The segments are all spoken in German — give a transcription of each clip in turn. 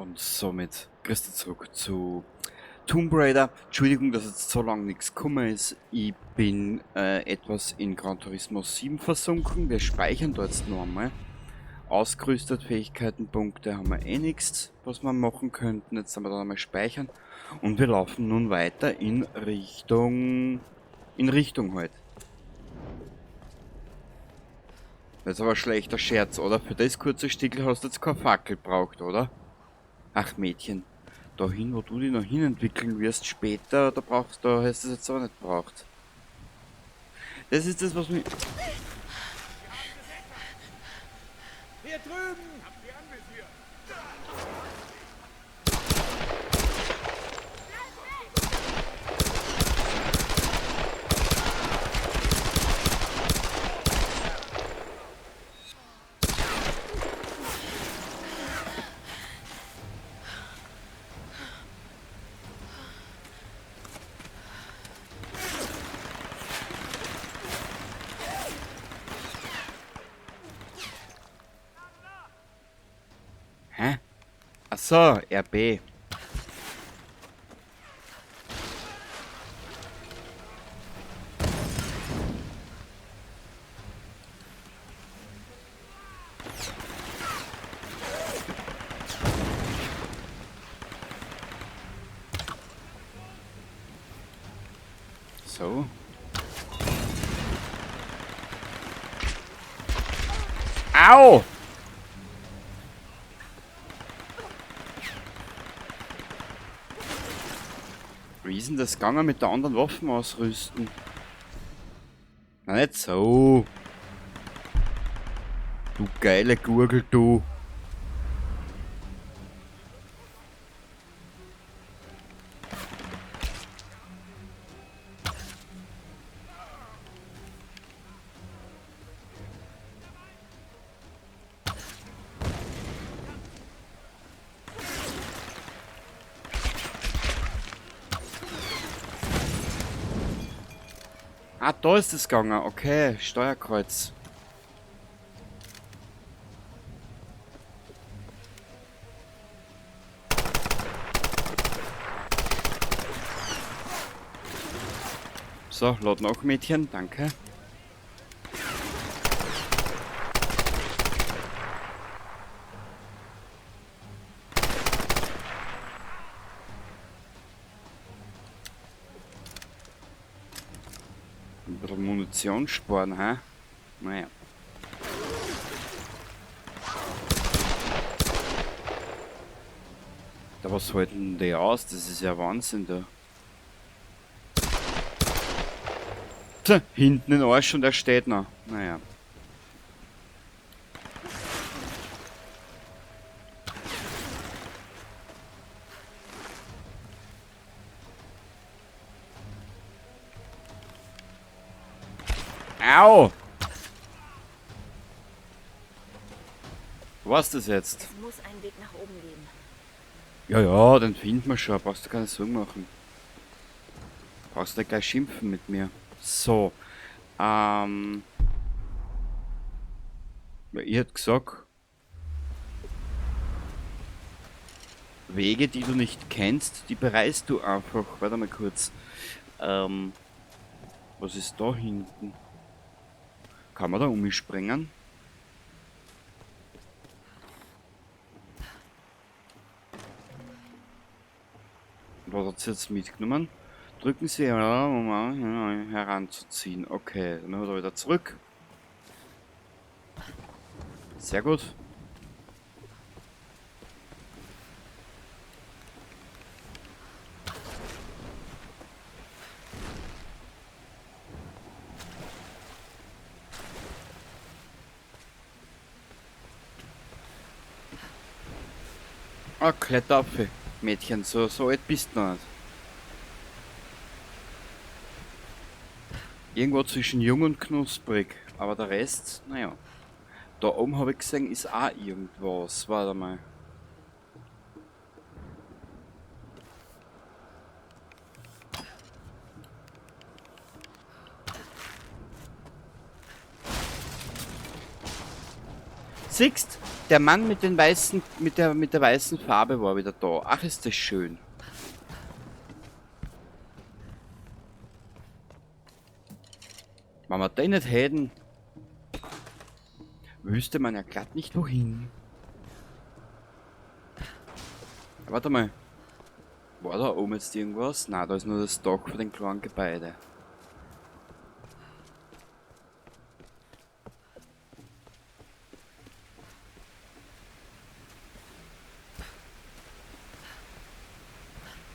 Und somit grüß dich zurück zu Tomb Raider. Entschuldigung, dass jetzt so lange nichts gekommen ist. Ich bin etwas in Gran Turismo 7 versunken. Wir speichern dort jetzt noch einmal. Ausgerüstet, Fähigkeitenpunkte haben wir eh nichts, was wir machen könnten. Jetzt haben wir dann einmal speichern. Und wir laufen nun weiter in Richtung halt. Das ist aber ein schlechter Scherz, oder? Für das kurze Stickel hast du jetzt keine Fackel braucht, oder? Ach Mädchen, dahin, wo du dich noch hinentwickeln wirst später, da hast du es jetzt auch nicht braucht. Das ist das, was mich... Hier drüben! Habt ihr anvisiert? Hä? Ach so, RB. So. Au! Wie ist denn das gegangen mit der anderen Waffen ausrüsten? Na nicht so. Du geile Gurgel, du. Ah, da ist es gegangen. Okay, Steuerkreuz. So, lad noch Mädchen, danke. Ein bisschen Munition sparen, hä? Naja. Da was halten die aus? Das ist ja Wahnsinn da. Tja, hinten in den Arsch und er steht noch. Naja. Au! Was das jetzt? Es muss einen Weg nach oben geben. Ja, ja, den finden wir schon. Brauchst du keine Sorgen machen. Brauchst du nicht gleich schimpfen mit mir. So. Ja, ich hätte gesagt, Wege, die du nicht kennst, die bereist du einfach. Warte mal kurz. Was ist da hinten? Kann man da umspringen? Was hat sie jetzt mitgenommen? Drücken Sie, um heranzuziehen. Okay, dann hat er wieder zurück. Sehr gut. Ah, Kletterapfel. Mädchen, so alt bist du noch nicht. Irgendwo zwischen jung und knusprig. Aber der Rest, naja. Da oben habe ich gesehen, ist auch irgendwas. Warte mal. Siehst? Der Mann mit den weißen, mit der weißen Farbe war wieder da. Ach, ist das schön. Wenn wir den nicht hätten, wüsste man ja glatt nicht wohin. Warte mal. War da oben jetzt irgendwas? Nein, da ist nur das Dach von den kleinen Gebäude.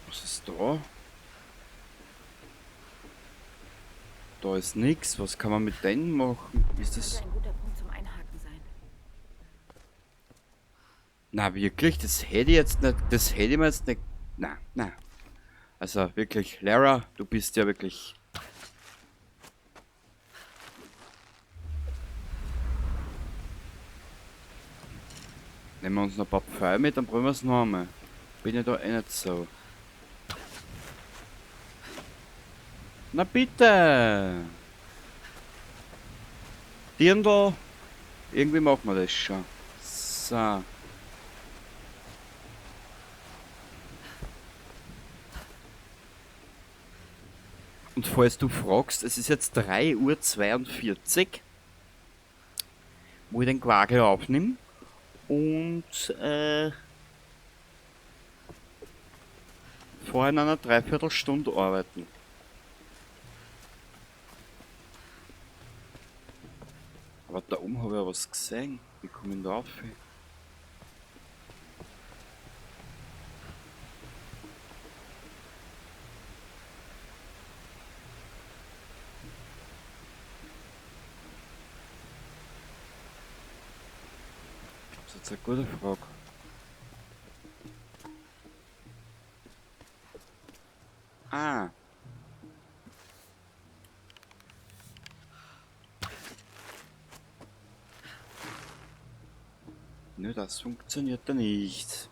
Was ist da? Da ist nichts. Was kann man mit denen machen? Ist das... Könnte ein guter Punkt zum Einhaken sein. Na wirklich, das hätte ich jetzt nicht... Das hätte ich mir jetzt nicht... Na, na. Also wirklich, Lara, du bist ja wirklich... Nehmen wir uns noch ein paar Pfeile mit, dann probieren wir es noch einmal. Bin ich da eh nicht so. Na bitte! Dirndl! Irgendwie machen wir das schon. So. Und falls du fragst, es ist jetzt 3:42 Uhr, wo ich den Quagel aufnehme. Und vorher in einer Dreiviertelstunde arbeiten. Aber da oben habe ich ja was gesehen. Wie komme ich da rauf? Das ist jetzt eine gute Frage. Ah. Nö, das funktioniert da nicht.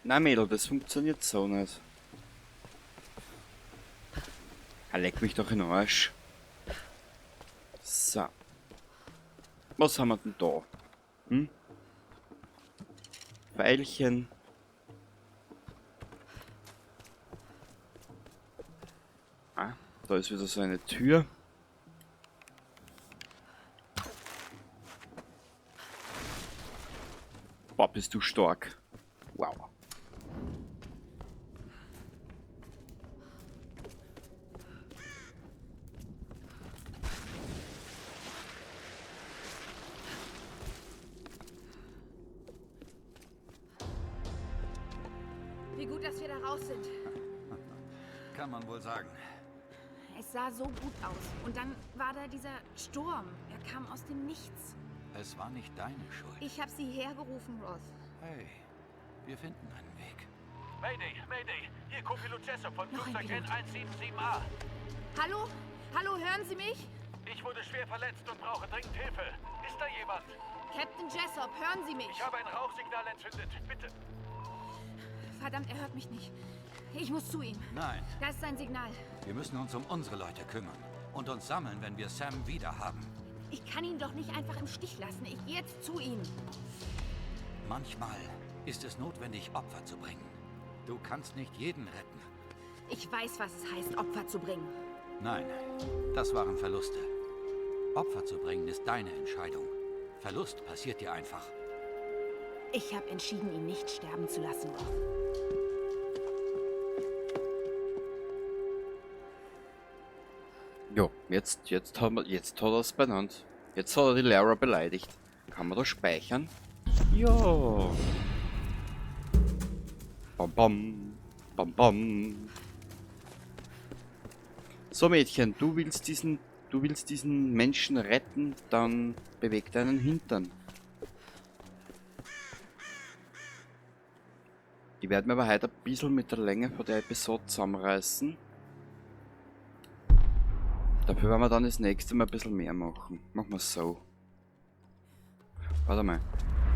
Na Mädel, das funktioniert so nicht. Leck mich doch in den Arsch. So. Was haben wir denn da? Hm? Pfeilchen. Ah, da ist wieder so eine Tür. Boah, bist du stark. Wow. Wie gut, dass wir da raus sind. Kann man wohl sagen. Es sah so gut aus. Und dann war da dieser Sturm. Er kam aus dem Nichts. Es war nicht deine Schuld. Ich habe sie hergerufen, Roth. Hey, wir finden einen Weg. Mayday, Mayday. Hier Co-Pilot Jessup von Noch ein Flugzeug Pilot. N177A. Hallo? Hallo, hören Sie mich? Ich wurde schwer verletzt und brauche dringend Hilfe. Ist da jemand? Captain Jessup, hören Sie mich? Ich habe ein Rauchsignal entzündet. Bitte. Verdammt, er hört mich nicht. Ich muss zu ihm. Nein, Da ist sein Signal. wir müssen uns um unsere Leute kümmern und uns sammeln, wenn wir Sam wieder haben. Ich kann ihn doch nicht einfach im Stich lassen. Ich gehe jetzt zu ihm. Manchmal ist es notwendig, Opfer zu bringen. Du kannst nicht jeden retten. Ich weiß, was es heißt, Opfer zu bringen. Nein, das waren Verluste. Opfer zu bringen ist deine Entscheidung. Verlust passiert dir einfach. Ich habe entschieden, ihn nicht sterben zu lassen, Roth. Jo, jetzt hat er es benannt. Jetzt hat er die Lara beleidigt. Kann man da speichern? Ja. Bam bam. Bam bam. So Mädchen, du willst diesen Menschen retten, dann beweg deinen Hintern. Ich werde mir aber heute ein bisschen mit der Länge von der Episode zusammenreißen. Dafür werden wir dann das nächste Mal ein bisschen mehr machen. Machen wir es so. Warte mal.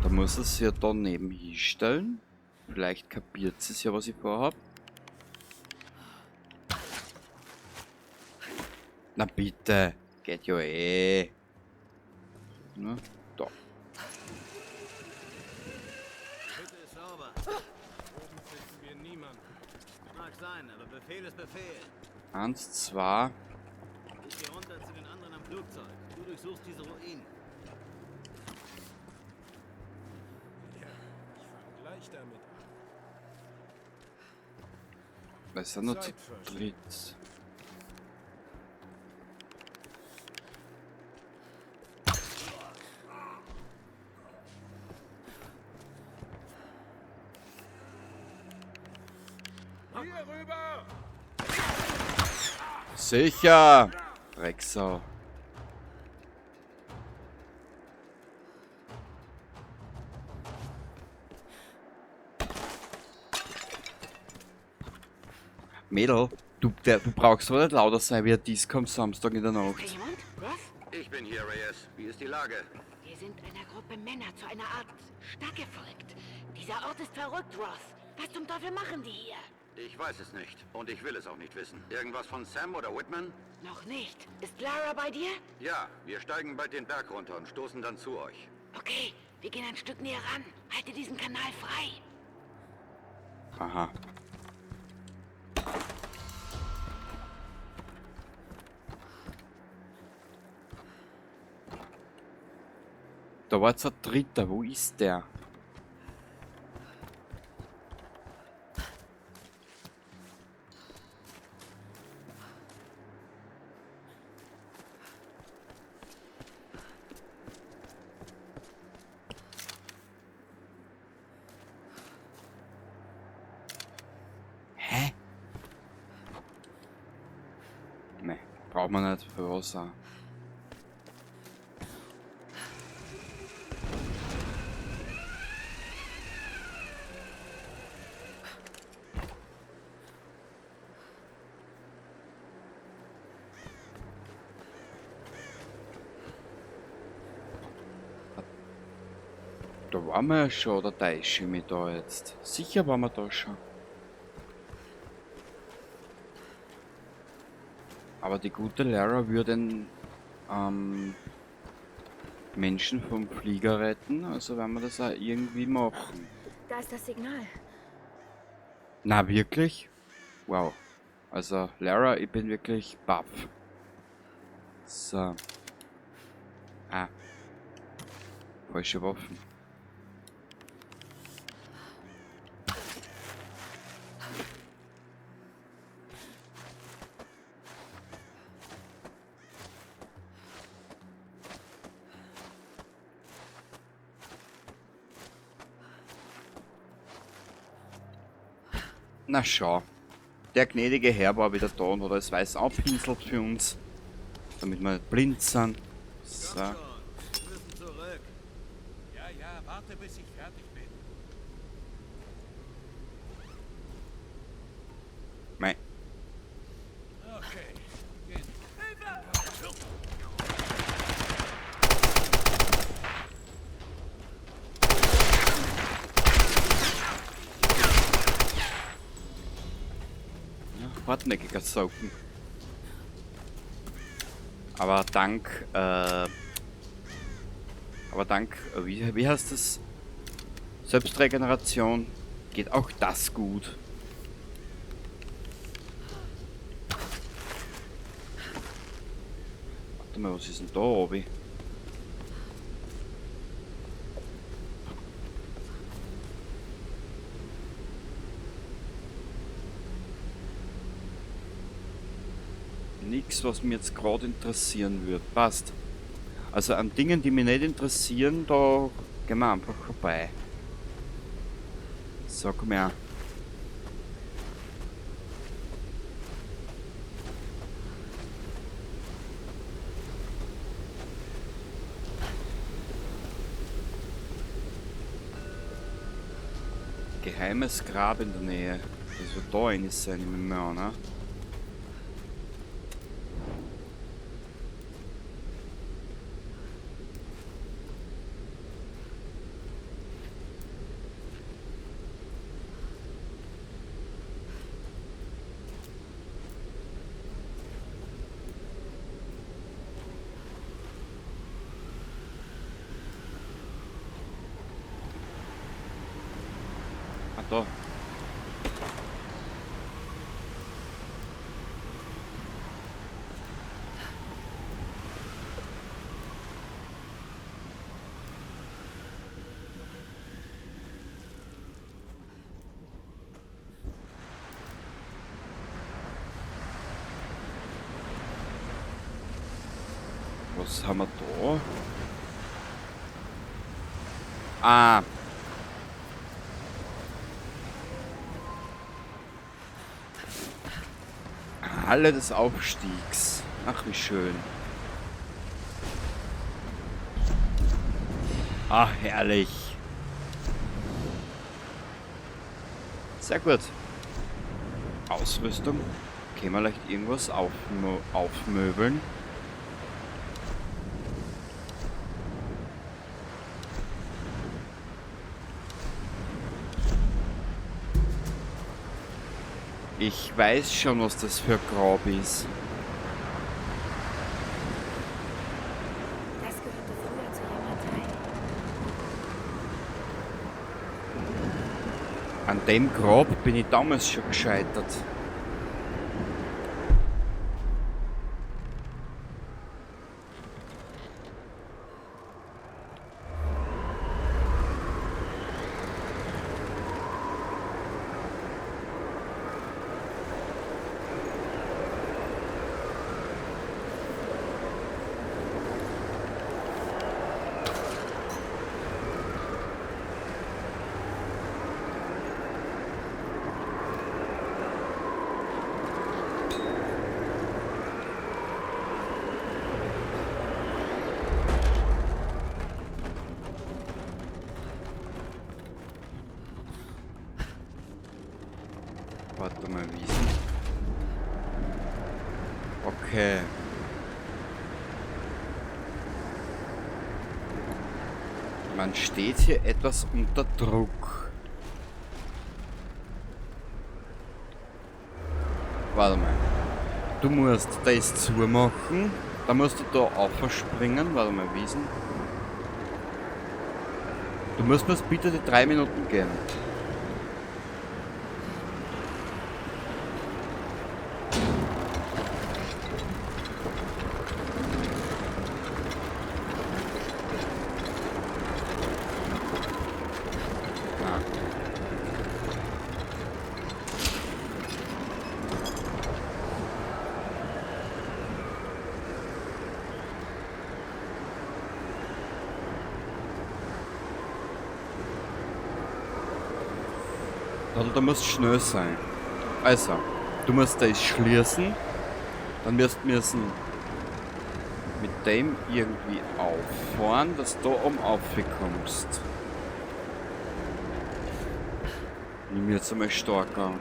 Da muss es ja da neben hinstellen. Vielleicht kapiert sie es ja, was ich vorhab. Na bitte. Geht ja eh. Na, da. Die Hütte ist sauber. Oben finden wir niemanden. Mag sein, aber Befehl ist Befehl. 1, 2. Ich gehe runter zu den anderen am Flugzeug. Du durchsuchst diese Ruinen. Ja, ich fange gleich damit an. Wir sind nur zu Zeitverschwendung. dritt. Hier rüber! Sicher! Drecksau. Mädel, du brauchst wohl nicht lauter sein wie ein Disco am Samstag in der Nacht. Jemand? Ross? Ich bin hier, Reyes. Wie ist die Lage? Wir sind einer Gruppe Männer zu einer Art Stadt gefolgt. Dieser Ort ist verrückt, Ross. Was zum Teufel machen die hier? Ich weiß es nicht. Und ich will es auch nicht wissen. Irgendwas von Sam oder Whitman? Noch nicht. Ist Lara bei dir? Ja, wir steigen bald den Berg runter und stoßen dann zu euch. Okay, wir gehen ein Stück näher ran. Halte diesen Kanal frei. Aha. Da war jetzt ein Dritter. Wo ist der? Hä? Ne, braucht man nicht für was auch. Da waren wir ja schon, oder täusche ich mich da jetzt? Sicher waren wir da schon. Aber die gute Lara würde den Menschen vom Flieger retten, also werden wir das auch irgendwie machen. Da ist das Signal. Na wirklich? Wow. Also Lara, ich bin wirklich baff. So. Ah. Falsche Waffen. Na schau. Der gnädige Herr war wieder da und hat alles weiß aufpinselt für uns. Damit wir nicht blind sind. So. Komm schon, wir müssen zurück. Ja, ja, warte, bis ich fertig bin. Mei. Okay, gehen. Ja, hartnäckiger Socken. Aber dank, wie heißt das? Selbstregeneration geht auch das gut. Warte mal, was ist denn da oben? Nichts, was mich jetzt gerade interessieren würde. Passt. Also an Dingen, die mich nicht interessieren, da gehen wir einfach vorbei. So, komm her. Geheimes Grab in der Nähe. Das wird da eines sein, nehme ich mir an, ne? da. Was haben wir da? Ah. Halle des Aufstiegs. Ach, wie schön. Ach, herrlich. Sehr gut. Ausrüstung. Können wir vielleicht irgendwas aufmöbeln? Ich weiß schon, was das für Grab ist. Das gehörte früher zur Jägertei. An dem Grab bin ich damals schon gescheitert. Warte mal, Wiesen. Okay. Man steht hier etwas unter Druck. Warte mal. Du musst das zumachen. Da musst du da aufspringen. Warte mal, Wiesen. Du musst mir bitte die 3 Minuten geben. Da musst schnell sein. Also, du musst das schließen. Dann wirst du müssen mit dem irgendwie auffahren, dass du da oben aufkommst. Nimm jetzt einmal starker.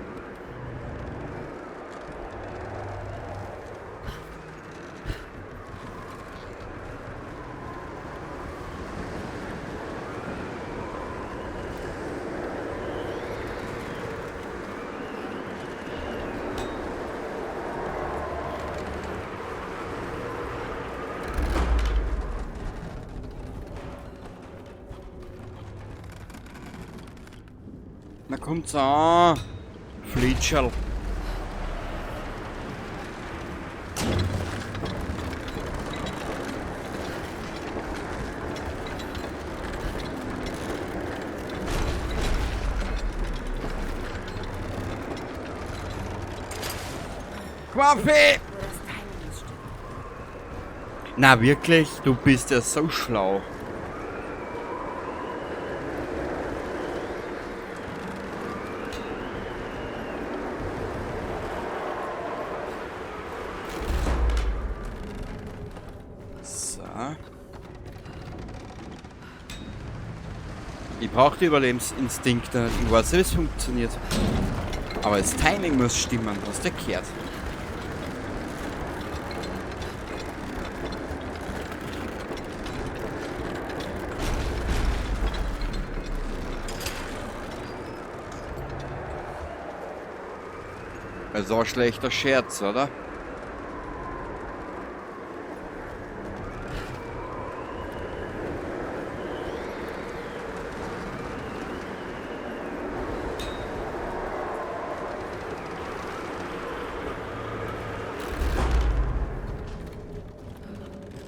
Na kommt's an, Flitscherl. Quaffi! Nur das Timing ist stimmt. Na wirklich, du bist ja so schlau. So. Ich brauche die Überlebensinstinkte. Ich weiß, wie es funktioniert. Aber das Timing muss stimmen, hast du gehört? Also ein schlechter Scherz, oder?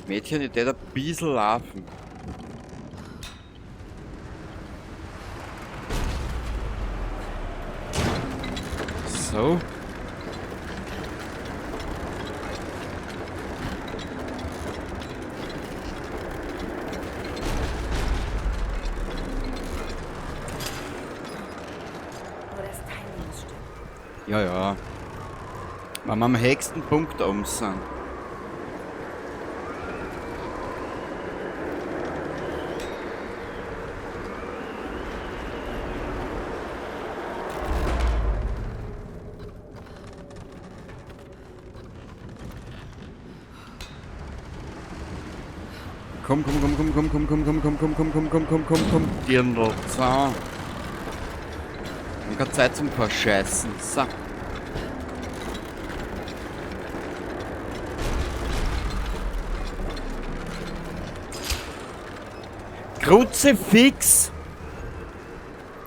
Mädchen, ich tät ein bisschen laufen. So. Nur das Timing muss stimmen. Ja, ja. Wenn wir am höchsten Punkt oben sind. Komm, Dirndl. So. Und keine Zeit zum Verscheißen. So. Kruzifix!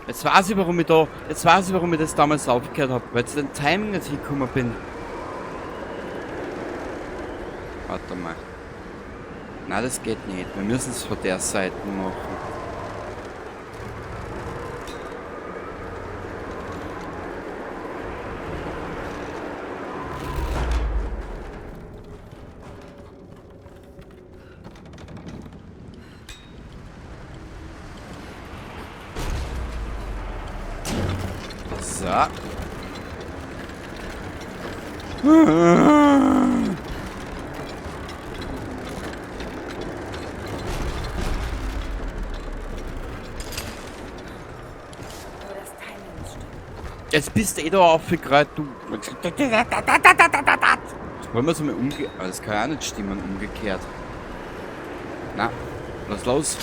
Jetzt weiß ich, warum ich das damals aufgehört habe, weil ich zu dem Timing nicht hingekommen bin. Warte mal. Nein, das geht nicht. Wir müssen es von der Seite machen. So. Nur das Timing muss stimmen. Jetzt bist du eh da aufgekreuzt, du. Jetzt wollen wir es mal umgekehrt. Das kann ja auch nicht stimmen, umgekehrt. Na, lass los.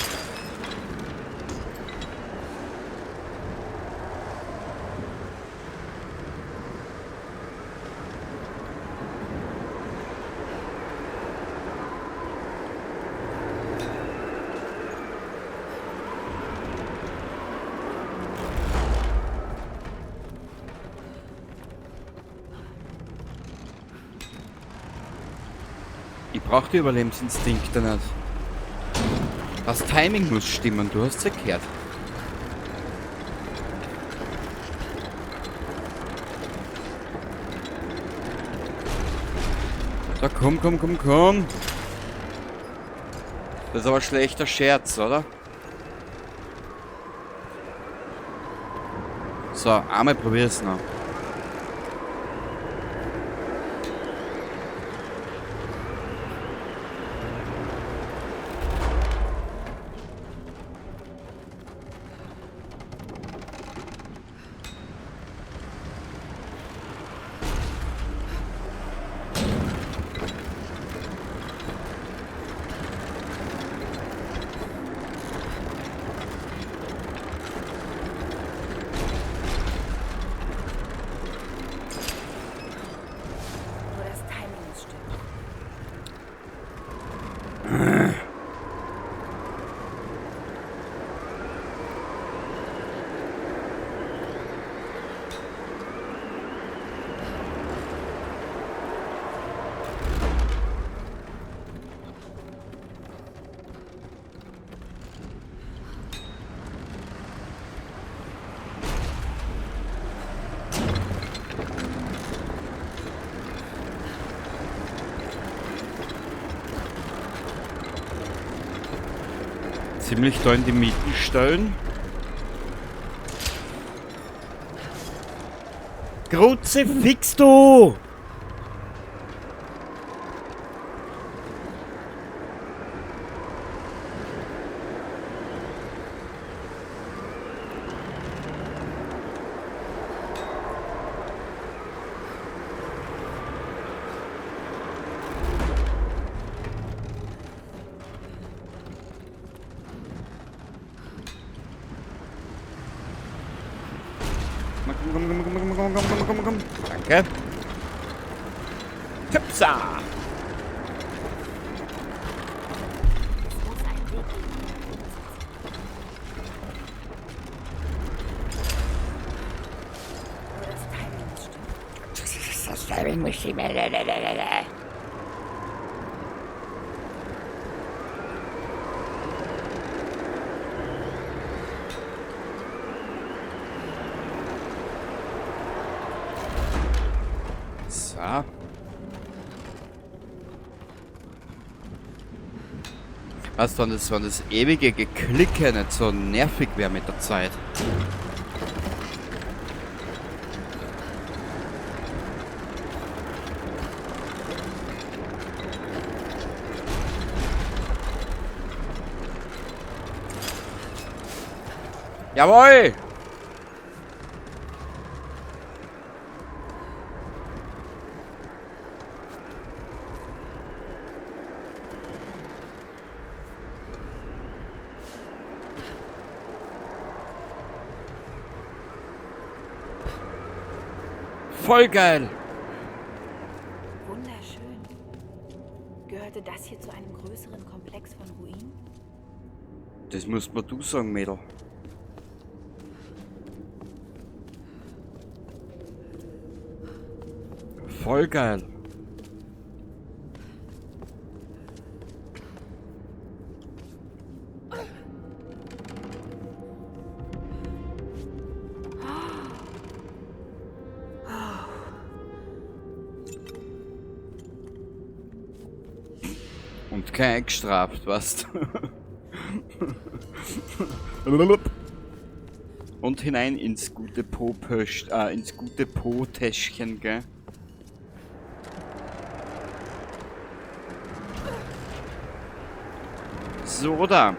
Ich brauche die Überlebensinstinkte nicht. Das Timing muss stimmen, du hast es erklärt. So, komm. Das ist aber ein schlechter Scherz, oder? So, einmal probier's noch. Nur das Timing muss stimmen. Ziemlich da in die Mieten stellen. Kruzifix, du! Komm. Danke. Tipsa! Es muss einen Weg geben. Nur das Timing muss stimmen. Das Timing muss stimmen. Ja. Was dann das, wenn das ewige Geklicke nicht so nervig wäre mit der Zeit. Jawohl! Voll geil! Wunderschön. Gehörte das hier zu einem größeren Komplex von Ruinen? Das musst mir du sagen, Mädel. Voll geil. Und kein gestraft, was? Und hinein ins gute ins gute Po-Täschchen, gell? So da.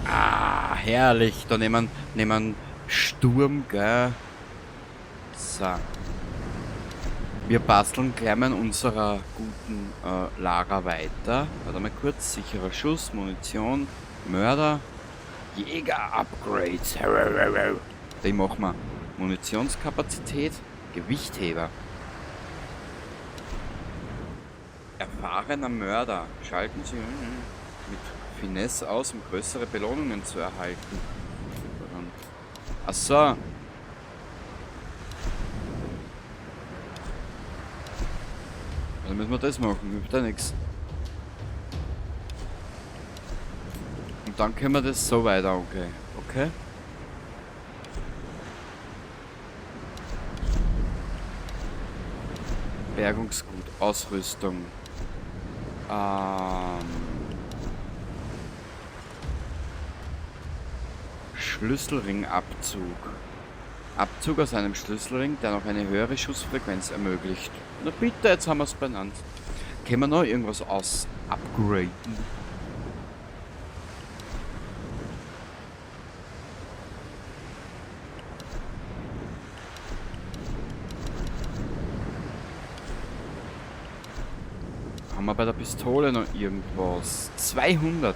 Ah, herrlich. Da nehmen Sturm, gell? So. Wir basteln gleich mal in unserer guten Lara weiter. Warte mal kurz. Sicherer Schuss, Munition, Mörder, Jäger-Upgrades. Die machen wir. Munitionskapazität, Gewichtheber. Erfahrener Mörder. Schalten Sie mit Finesse aus, um größere Belohnungen zu erhalten. Achso. Dann müssen wir das machen, hilft ja nichts. Und dann können wir das so weiter angehen, okay? Bergungsgut, Ausrüstung. Schlüsselringabzug. Abzug aus einem Schlüsselring, der noch eine höhere Schussfrequenz ermöglicht. Na bitte, jetzt haben wir es benannt. Können wir noch irgendwas aus upgraden? Haben wir bei der Pistole noch irgendwas? 200!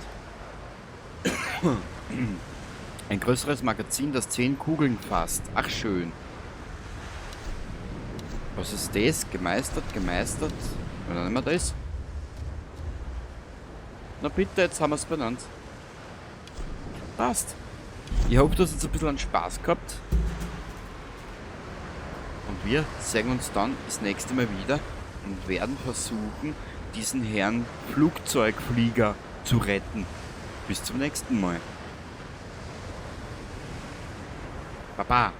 Ein größeres Magazin, das 10 Kugeln fasst. Ach schön. Was ist das? Gemeistert? Und dann nehmen wir das. Na bitte, jetzt haben wir es benannt. Passt. Ich hoffe, du hast jetzt ein bisschen an Spaß gehabt. Und wir sehen uns dann das nächste Mal wieder und werden versuchen, diesen Herrn Flugzeugflieger zu retten. Bis zum nächsten Mal. Baba.